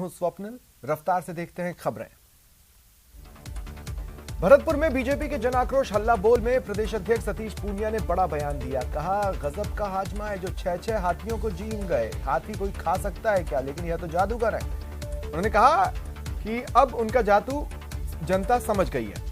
हूं स्वप्निल। रफ्तार से देखते हैं खबरें। भरतपुर में बीजेपी के जन आक्रोश हल्ला बोल में प्रदेश अध्यक्ष सतीश पूनिया ने बड़ा बयान दिया। कहा, गजब का हाजमा है जो 6-6 हाथियों को जीम गए। हाथी कोई खा सकता है क्या, लेकिन यह तो जादूगर है। उन्होंने कहा कि अब उनका जादू जनता समझ गई है।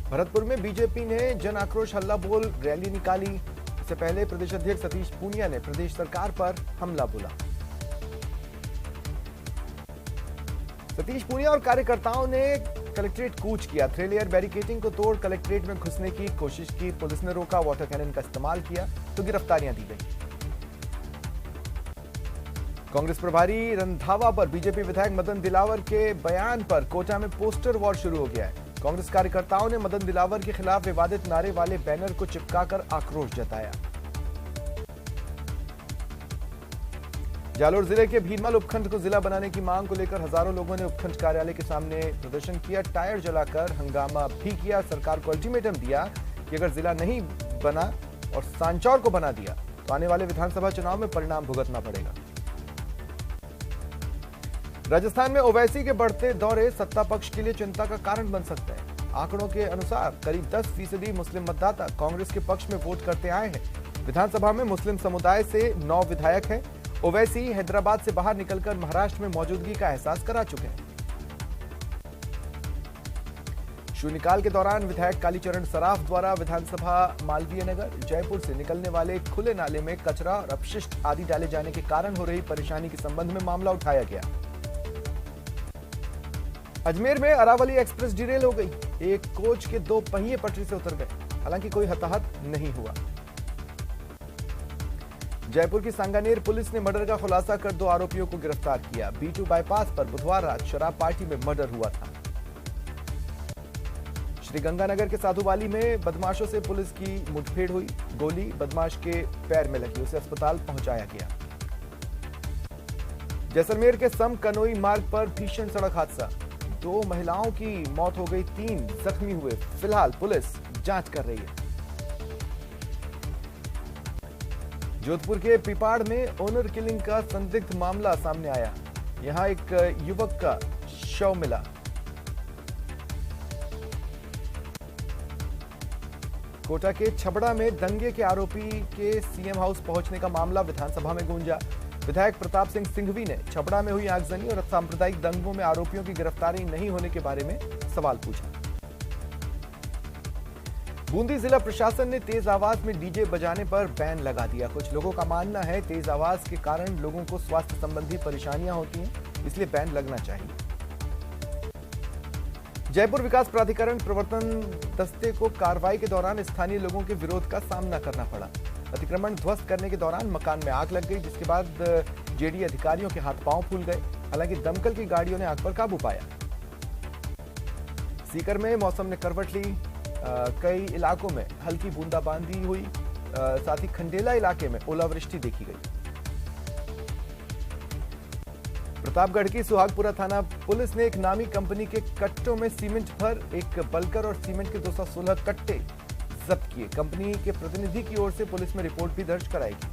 भरतपुर में बीजेपी ने जन आक्रोश हल्ला बोल रैली निकाली। इससे पहले प्रदेश अध्यक्ष सतीश पूनिया ने प्रदेश सरकार पर हमला बोला। सतीश पूनिया और कार्यकर्ताओं ने कलेक्ट्रेट कूच किया। 3 लेयर बैरिकेडिंग को तोड़ कलेक्ट्रेट में घुसने की कोशिश की। पुलिस ने रोका, वाटर कैनन का इस्तेमाल किया तो गिरफ्तारियां दी गई। कांग्रेस प्रभारी रंधावा पर बीजेपी विधायक मदन दिलावर के बयान पर कोटा में पोस्टर वॉर शुरू हो गया है। कांग्रेस कार्यकर्ताओं ने मदन दिलावर के खिलाफ विवादित नारे वाले बैनर को चिपकाकर आक्रोश जताया। जालोर जिले के भीनमाल उपखंड को जिला बनाने की मांग को लेकर हजारों लोगों ने उपखंड कार्यालय के सामने प्रदर्शन किया। टायर जलाकर हंगामा भी किया। सरकार को अल्टीमेटम दिया कि अगर जिला नहीं बना और सांचौर को बना दिया तो आने वाले विधानसभा चुनाव में परिणाम भुगतना पड़ेगा। राजस्थान में ओवैसी के बढ़ते दौरे सत्ता पक्ष के लिए चिंता का कारण बन सकते हैं। आंकड़ों के अनुसार करीब 10% मुस्लिम मतदाता कांग्रेस के पक्ष में वोट करते आए हैं। विधानसभा में मुस्लिम समुदाय से 9 विधायक हैं। ओवैसी हैदराबाद से बाहर निकलकर महाराष्ट्र में मौजूदगी का एहसास करा चुके हैं। शून्यकाल के दौरान विधायक कालीचरण सराफ द्वारा विधानसभा मालवीय नगर जयपुर से निकलने वाले खुले नाले में कचरा और अपशिष्ट आदि डाले जाने के कारण हो रही परेशानी के संबंध में मामला उठाया गया। अजमेर में अरावली एक्सप्रेस डिरेल हो गई। एक कोच के 2 पहिए पटरी से उतर गए। हालांकि कोई हताहत नहीं हुआ। जयपुर की सांगानेर पुलिस ने मर्डर का खुलासा कर 2 आरोपियों को गिरफ्तार किया। B2 बाईपास पर बुधवार रात शराब पार्टी में मर्डर हुआ था। श्रीगंगानगर के साधुवाली में बदमाशों से पुलिस की मुठभेड़ हुई। गोली बदमाश के पैर में लगी, उसे अस्पताल पहुंचाया गया। जैसलमेर के सम कनोई मार्ग पर भीषण सड़क हादसा। 2 महिलाओं की मौत हो गई, 3 जख्मी हुए। फिलहाल पुलिस जांच कर रही है। जोधपुर के पिपाड़ में ओनर किलिंग का संदिग्ध मामला सामने आया। यहां एक युवक का शव मिला। कोटा के छबड़ा में दंगे के आरोपी के सीएम हाउस पहुंचने का मामला विधानसभा में गूंजा। विधायक प्रताप सिंह सिंघवी ने छबड़ा में हुई आगजनी और सांप्रदायिक दंगों में आरोपियों की गिरफ्तारी नहीं होने के बारे में सवाल पूछा। बूंदी जिला प्रशासन ने तेज आवाज में डीजे बजाने पर बैन लगा दिया। कुछ लोगों का मानना है तेज आवाज के कारण लोगों को स्वास्थ्य संबंधी परेशानियां होती हैं, इसलिए बैन लगना चाहिए। जयपुर विकास प्राधिकरण प्रवर्तन दस्ते को कार्रवाई के दौरान स्थानीय लोगों के विरोध का सामना करना पड़ा। अतिक्रमण ध्वस्त करने के दौरान मकान में आग लग गई, जिसके बाद जेडी अधिकारियों के हाथ पांव फूल गए। हालांकि दमकल की गाड़ियों ने आग पर काबू पाया। सीकर में मौसम ने करवट ली। कई इलाकों में हल्की बूंदाबांदी हुई। साथ ही खंडेला इलाके में ओलावृष्टि देखी गई। प्रतापगढ़ की सुहागपुरा थाना पुलिस ने एक नामी कंपनी के कट्टों में सीमेंट भर एक बलकर और सीमेंट के 216 कट्टे जब्त किए। कंपनी के प्रतिनिधि की ओर से पुलिस में रिपोर्ट भी दर्ज कराएगी।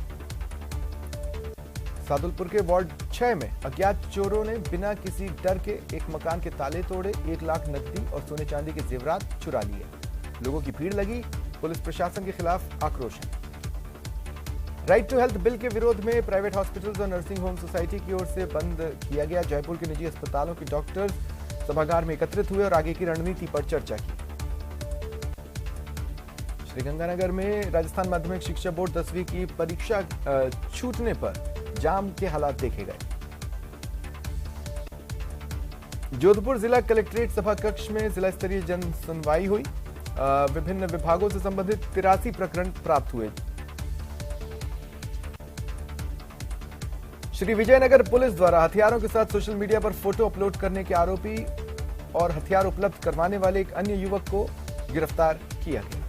सादुलपुर के वार्ड 6 में अज्ञात चोरों ने बिना किसी डर के एक मकान के ताले तोड़े। 1 लाख नकदी और सोने चांदी के जेवरात चुरा लिए। लोगों की भीड़ लगी। पुलिस प्रशासन के खिलाफ आक्रोश है। राइट टू हेल्थ बिल के विरोध में प्राइवेट हॉस्पिटल्स और नर्सिंग होम सोसाइटी की ओर से बंद किया गया। जयपुर के निजी अस्पतालों के डॉक्टर्स सभागार में एकत्रित हुए और आगे की रणनीति पर चर्चा की। श्रीगंगानगर में राजस्थान माध्यमिक शिक्षा बोर्ड 10वीं की परीक्षा छूटने पर जाम के हालात देखे गए। जोधपुर जिला कलेक्ट्रेट सभा कक्ष में जिला स्तरीय जन सुनवाई हुई। विभिन्न विभागों से संबंधित 83 प्रकरण प्राप्त हुए। श्री विजयनगर पुलिस द्वारा हथियारों के साथ सोशल मीडिया पर फोटो अपलोड करने के आरोपी और हथियार उपलब्ध करवाने वाले एक अन्य युवक को गिरफ्तार किया गया।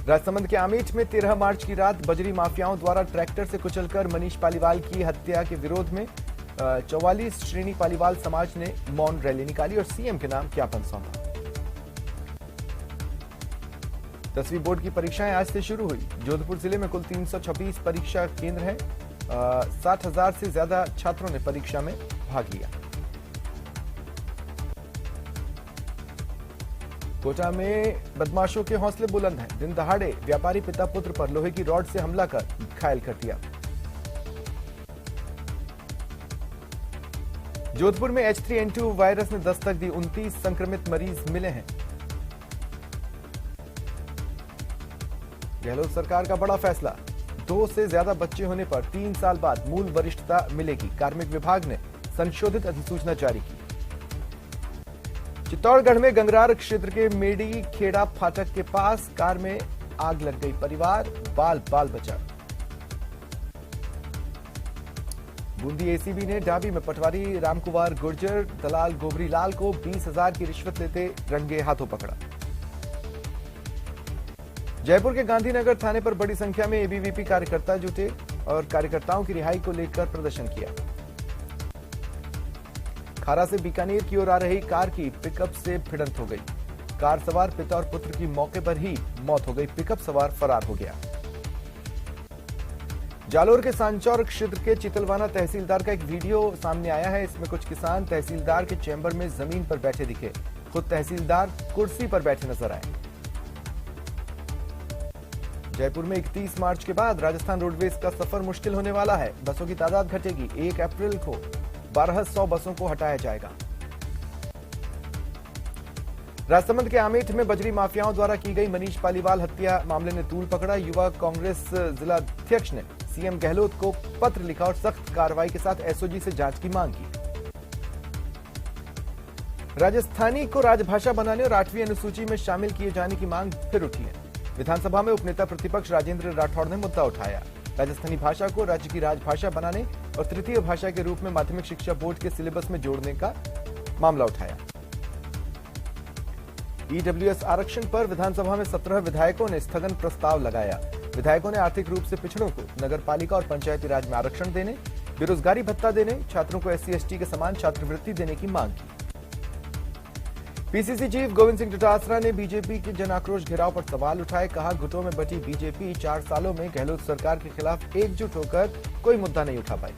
राजसमंद के आमेठ में 13 मार्च की रात बजरी माफियाओं द्वारा ट्रैक्टर से कुचलकर मनीष पालीवाल की हत्या के विरोध में 44 श्रेणी पालीवाल समाज ने मौन रैली निकाली और सीएम के नाम ज्ञापन सौंपा। 10वीं बोर्ड की परीक्षाएं आज से शुरू हुई। जोधपुर जिले में कुल 326 परीक्षा केंद्र हैं। 60,000 से ज्यादा छात्रों ने परीक्षा में भाग लिया। कोटा में बदमाशों के हौसले बुलंद हैं। दिन दहाड़े व्यापारी पिता पुत्र पर लोहे की रॉड से हमला कर घायल कर दिया। जोधपुर में H3N2 वायरस ने दस्तक दी। 29 संक्रमित मरीज मिले हैं। गहलोत सरकार का बड़ा फैसला, 2 से ज्यादा बच्चे होने पर 3 साल बाद मूल वरिष्ठता मिलेगी। कार्मिक विभाग ने संशोधित अधिसूचना जारी की। चित्तौड़गढ़ में गंगरार क्षेत्र के मेडी खेड़ा फाटक के पास कार में आग लग गई। परिवार बाल बाल बचा। बूंदी एसीबी ने डाबी में पटवारी रामकुमार गुर्जर दलाल गोबरी लाल को 20,000 की रिश्वत लेते रंगे हाथों पकड़ा। जयपुर के गांधीनगर थाने पर बड़ी संख्या में एबीवीपी कार्यकर्ता जुटे और कार्यकर्ताओं की रिहाई को लेकर प्रदर्शन किया। खारा से बीकानेर की ओर आ रही कार की पिकअप से भिड़ंत हो गई। कार सवार पिता और पुत्र की मौके पर ही मौत हो गई। पिकअप सवार फरार हो गया। जालोर के सांचौर क्षेत्र के चितलवाना तहसीलदार का एक वीडियो सामने आया है। इसमें कुछ किसान तहसीलदार के चैम्बर में जमीन पर बैठे दिखे। खुद तहसीलदार कुर्सी पर बैठे नजर आए। जयपुर में 31 मार्च के बाद राजस्थान रोडवेज का सफर मुश्किल होने वाला है। बसों की तादाद घटेगी। 1 अप्रैल को 1200 बसों को हटाया जाएगा। राजसमंद के आमेठ में बजरी माफियाओं द्वारा की गई मनीष पालीवाल हत्या मामले ने तूल पकड़ा। युवा कांग्रेस जिला अध्यक्ष ने सीएम गहलोत को पत्र लिखा और सख्त कार्रवाई के साथ एसओजी से जांच की मांग की। राजस्थानी को राजभाषा बनाने और 8वीं अनुसूची में शामिल किए जाने की मांग फिर उठी है। विधानसभा में उपनेता प्रतिपक्ष राजेंद्र राठौड़ ने मुद्दा उठाया। राजस्थानी भाषा को राज्य की राजभाषा बनाने और तृतीय भाषा के रूप में माध्यमिक शिक्षा बोर्ड के सिलेबस में जोड़ने का मामला उठाया। ईडब्ल्यूएस आरक्षण पर विधानसभा में 17 विधायकों ने स्थगन प्रस्ताव लगाया। विधायकों ने आर्थिक रूप से पिछड़ों को नगरपालिका और पंचायती राज में आरक्षण देने, बेरोजगारी भत्ता देने, छात्रों को SC/ST के समान छात्रवृत्ति देने की मांग की। पीसीसी चीफ गोविंद सिंह डोटासरा ने बीजेपी के जन आक्रोश घेराव पर सवाल उठाए। कहा, गुटों में बटी बीजेपी 4 सालों में गहलोत सरकार के खिलाफ एकजुट होकर कोई मुद्दा नहीं उठा पाई।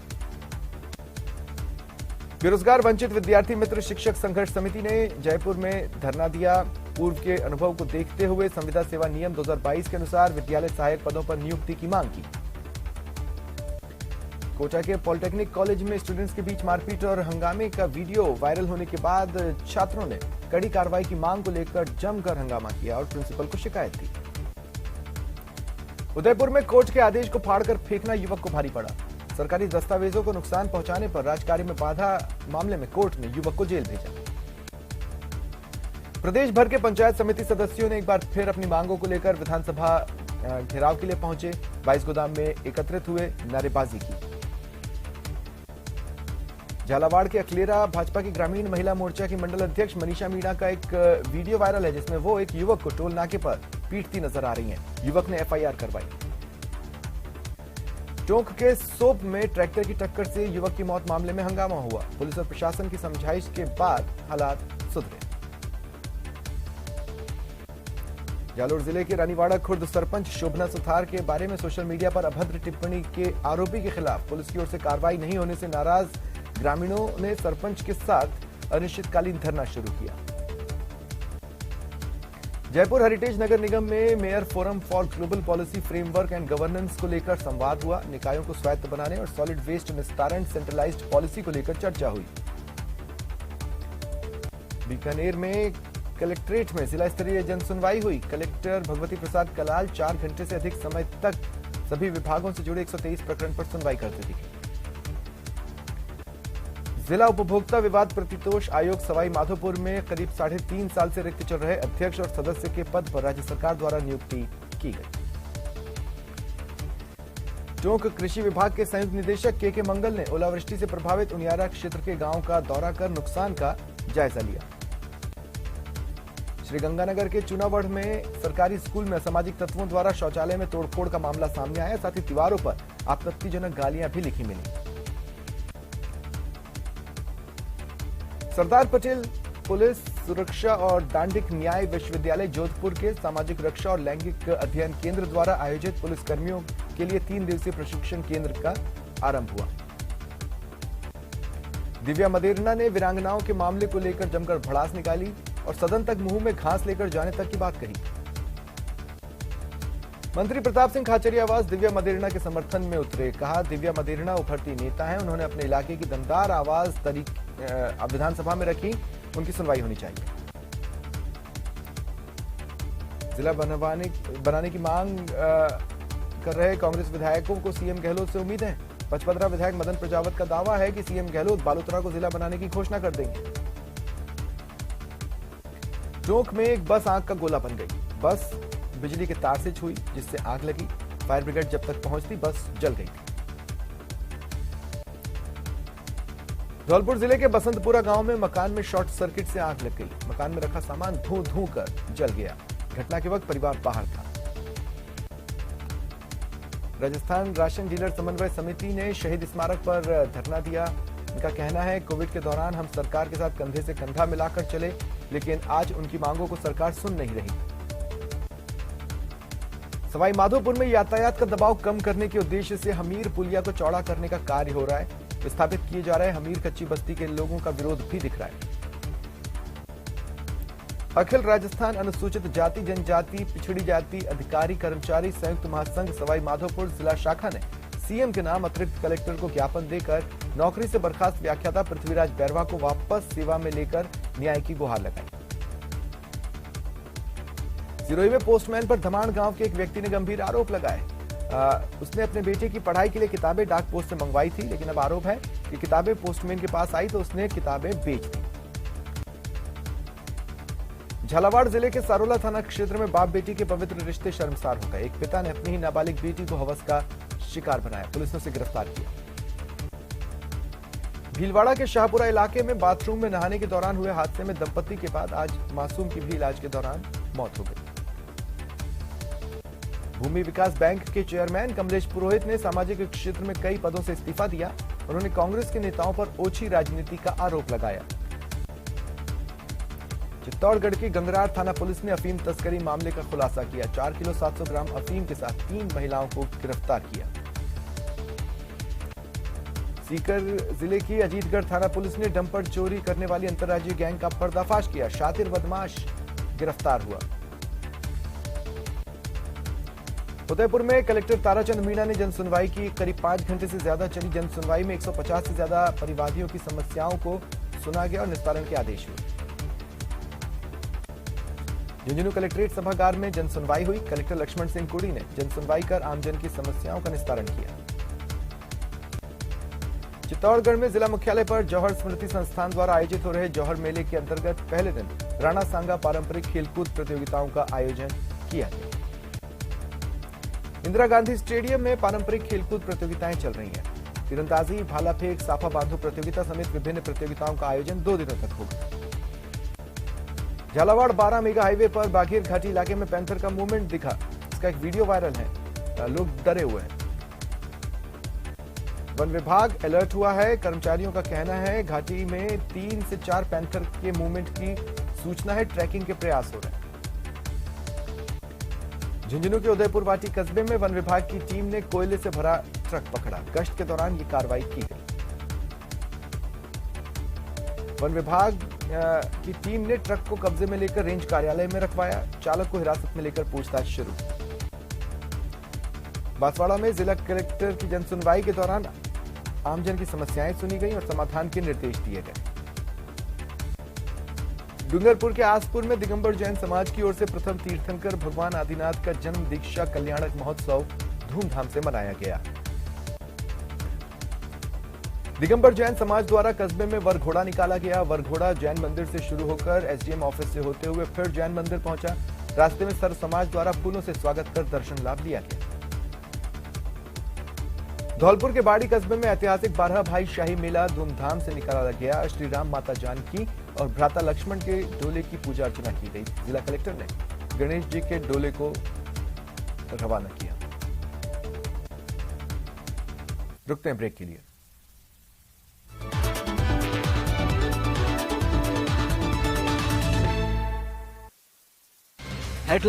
बेरोजगार वंचित विद्यार्थी मित्र शिक्षक संघर्ष समिति ने जयपुर में धरना दिया। पूर्व के अनुभव को देखते हुए संविदा सेवा नियम 2022 के अनुसार विद्यालय सहायक पदों पर नियुक्ति की मांग की। कोटा के पॉलिटेक्निक कॉलेज में स्टूडेंट्स के बीच मारपीट और हंगामे का वीडियो वायरल होने के बाद छात्रों ने कड़ी कार्रवाई की मांग को लेकर जमकर हंगामा किया और प्रिंसिपल को शिकायत दी। उदयपुर में कोर्ट के आदेश को फाड़कर फेंकना युवक को भारी पड़ा। सरकारी दस्तावेजों को नुकसान पहुंचाने पर राजकार्य में बाधा मामले में कोर्ट ने युवक को जेल भेजा। प्रदेश भर के पंचायत समिति सदस्यों ने एक बार फिर अपनी मांगों को लेकर विधानसभा घेराव के लिए पहुंचे। 22 गोदाम में एकत्रित हुए, नारेबाजी की। झालावाड़ के अखलेरा भाजपा की ग्रामीण महिला मोर्चा की मंडल अध्यक्ष मनीषा मीणा का एक वीडियो वायरल है, जिसमें वो एक युवक को टोल नाके पर पीटती नजर आ रही हैं। युवक ने FIR करवाई। टोंक के सोप में ट्रैक्टर की टक्कर से युवक की मौत मामले में हंगामा हुआ। पुलिस और प्रशासन की समझाइश के बाद हालात सुधरे। जालोर जिले के रानीवाड़ा खुर्द सरपंच शोभना सुथार के बारे में सोशल मीडिया पर अभद्र टिप्पणी के आरोपी के खिलाफ पुलिस की ओर से कार्रवाई नहीं होने से नाराज ग्रामीणों ने सरपंच के साथ अनिश्चितकालीन धरना शुरू किया। जयपुर हेरिटेज नगर निगम में mayor forum for global policy framework and governance को लेकर संवाद हुआ। निकायों को स्वायत्त बनाने और सॉलिड वेस्ट निस्तारण सेंट्रलाइज्ड पॉलिसी को लेकर चर्चा हुई। बीकानेर में कलेक्ट्रेट में जिला स्तरीय जन सुनवाई हुई। कलेक्टर भगवती प्रसाद कलाल 4 घंटे से अधिक समय तक सभी विभागों से जुड़े 123 प्रकरण पर सुनवाई करते दिखे। जिला उपभोक्ता विवाद प्रतितोष आयोग सवाई माधोपुर में करीब 3.5 साल से रिक्त चल रहे अध्यक्ष और सदस्य के पद पर राज्य सरकार द्वारा नियुक्ति की गई। टोंक कृषि विभाग के संयुक्त निदेशक के मंगल ने ओलावृष्टि से प्रभावित उनियारा क्षेत्र के गांव का दौरा कर नुकसान का जायजा लिया। श्रीगंगानगर के चुनावढ़ में सरकारी स्कूल में असामाजिक तत्वों द्वारा शौचालय में तोड़फोड़ का मामला सामने आया। साथ ही दीवारों पर आपत्तिजनक गालियां भी लिखी मिली। सरदार पटेल पुलिस सुरक्षा और दांडिक न्याय विश्वविद्यालय जोधपुर के सामाजिक रक्षा और लैंगिक अध्ययन केंद्र द्वारा आयोजित पुलिसकर्मियों के लिए 3 दिवसीय प्रशिक्षण केंद्र का आरंभ हुआ। दिव्या मदेरणा ने वीरांगनाओं के मामले को लेकर जमकर भड़ास निकाली और सदन तक मुंह में घास लेकर जाने तक की बात कही। मंत्री प्रताप सिंह खाचरियावास दिव्या मदेरणा के समर्थन में उतरे। कहा, दिव्या मदेरणा उभरती नेता हैं, उन्होंने अपने इलाके की दमदार आवाज विधानसभा में रखी, उनकी सुनवाई होनी चाहिए। जिला बनाने की मांग कर रहे कांग्रेस विधायकों को सीएम गहलोत से उम्मीद है। पचपदरा विधायक मदन प्रजापत का दावा है कि सीएम गहलोत बालोतरा को जिला बनाने की घोषणा कर देंगे। टोंक में एक बस आग का गोला बन गई। बस बिजली के तार से छुई, जिससे आग लगी। फायर ब्रिगेड जब तक पहुंचती बस जल गई थी। धौलपुर जिले के बसंतपुरा गांव में मकान में शॉर्ट सर्किट से आग लग गई। मकान में रखा सामान धू धू कर जल गया। घटना के वक्त परिवार बाहर था। राजस्थान राशन डीलर समन्वय समिति ने शहीद स्मारक पर धरना दिया। उनका कहना है, कोविड के दौरान हम सरकार के साथ कंधे से कंधा मिलाकर चले, लेकिन आज उनकी मांगों को सरकार सुन नहीं रही। सवाई माधोपुर में यातायात का दबाव कम करने के उद्देश्य से हमीर पुलिया को चौड़ा करने का कार्य हो रहा है। विस्थापित किए जा रहे हमीर कच्ची बस्ती के लोगों का विरोध भी दिख रहा है। अखिल राजस्थान अनुसूचित जाति जनजाति पिछड़ी जाति अधिकारी कर्मचारी संयुक्त महासंघ सवाई माधोपुर जिला शाखा ने सीएम के नाम अतिरिक्त कलेक्टर को ज्ञापन देकर नौकरी से बर्खास्त व्याख्याता पृथ्वीराज बैरवा को वापस सेवा में लेकर न्याय की गुहार लगाई। सिरोही में पोस्टमैन पर धमाण गांव के एक व्यक्ति ने गंभीर आरोप लगाए। उसने अपने बेटे की पढ़ाई के लिए किताबें डाक पोस्ट से मंगवाई थी, लेकिन अब आरोप है कि किताबें पोस्टमैन के पास आई तो उसने किताबें बेच दी। झालावाड़ जिले के सारोला थाना क्षेत्र में बाप बेटी के पवित्र रिश्ते शर्मसार हो गए। एक पिता ने अपनी ही नाबालिग बेटी को हवस का शिकार बनाया। पुलिस ने उसे गिरफ्तार किया। भीलवाड़ा के शाहपुरा इलाके में बाथरूम में नहाने के दौरान हुए हादसे में दंपति के बाद आज मासूम की भी इलाज के दौरान मौत हो गई। भूमि विकास बैंक के चेयरमैन कमलेश पुरोहित ने सामाजिक क्षेत्र में कई पदों से इस्तीफा दिया। उन्होंने कांग्रेस के नेताओं पर ओछी राजनीति का आरोप लगाया। चित्तौड़गढ़ की गंगरार थाना पुलिस ने अफीम तस्करी मामले का खुलासा किया। 4 किलो 700 ग्राम अफीम के साथ 3 महिलाओं को गिरफ्तार किया। सीकर जिले की अजीतगढ़ थाना पुलिस ने डंपर चोरी करने वाली अंतर्राज्यीय गैंग का पर्दाफाश किया। शातिर बदमाश गिरफ्तार हुआ। उदयपुर में कलेक्टर ताराचंद मीणा ने जनसुनवाई की। करीब 5 घंटे से ज्यादा चली जनसुनवाई में 150 से ज्यादा परिवादियों की समस्याओं को सुना गया और निस्तारण के आदेश हुए। झुंझुनू कलेक्ट्रेट सभागार में जनसुनवाई हुई। कलेक्टर लक्ष्मण सिंह कुड़ी ने जनसुनवाई कर आमजन की समस्याओं का निस्तारण किया। चित्तौड़गढ़ में जिला मुख्यालय पर जौहर स्मृति संस्थान द्वारा आयोजित हो रहे जौहर मेले के अंतर्गत पहले दिन राणा सांगा पारंपरिक खेलकूद प्रतियोगिताओं का आयोजन किया गया। इंदिरा गांधी स्टेडियम में पारंपरिक खेलकूद प्रतियोगिताएं चल रही हैं। तीरंदाजी, भाला फेंक, साफा बांधो प्रतियोगिता समेत विभिन्न प्रतियोगिताओं का आयोजन 2 दिनों तक होगा। झालावाड़ 12 मेगा हाईवे पर बाघेर घाटी इलाके में पैंथर का मूवमेंट दिखा। इसका एक वीडियो वायरल है। लोग डरे हुए हैं। वन विभाग अलर्ट हुआ है। कर्मचारियों का कहना है घाटी में 3 से 4 पैंथर के मूवमेंट की सूचना है। ट्रैकिंग के प्रयास हो रहे हैं। झुंझुनू के उदयपुर वाटी कस्बे में वन विभाग की टीम ने कोयले से भरा ट्रक पकड़ा। गश्त के दौरान ये कार्रवाई की गई। वन विभाग की टीम ने ट्रक को कब्जे में लेकर रेंज कार्यालय में रखवाया। चालक को हिरासत में लेकर पूछताछ शुरू। बांसवाड़ा में जिला कलेक्टर की जनसुनवाई के दौरान आमजन की समस्याएं सुनी गई और समाधान के निर्देश दिए गए। डूंगरपुर के आसपुर में दिगंबर जैन समाज की ओर से प्रथम तीर्थंकर भगवान आदिनाथ का जन्म दीक्षा कल्याणक महोत्सव धूमधाम से मनाया गया। दिगंबर जैन समाज द्वारा कस्बे में वरघोड़ा निकाला गया। वरघोड़ा जैन मंदिर से शुरू होकर एसडीएम ऑफिस से होते हुए फिर जैन मंदिर पहुंचा। रास्ते में सर्व समाज द्वारा फूलों से स्वागत कर दर्शन लाभ लिया गया। धौलपुर के बाड़ी कस्बे में ऐतिहासिक 12 भाई शाही मेला धूमधाम से निकाला गया। श्री राम, माता जानकी और भ्राता लक्ष्मण के डोले की पूजा अर्चना की गई। जिला कलेक्टर ने गणेश जी के डोले को रवाना किया। रुकते हैं ब्रेक के लिए।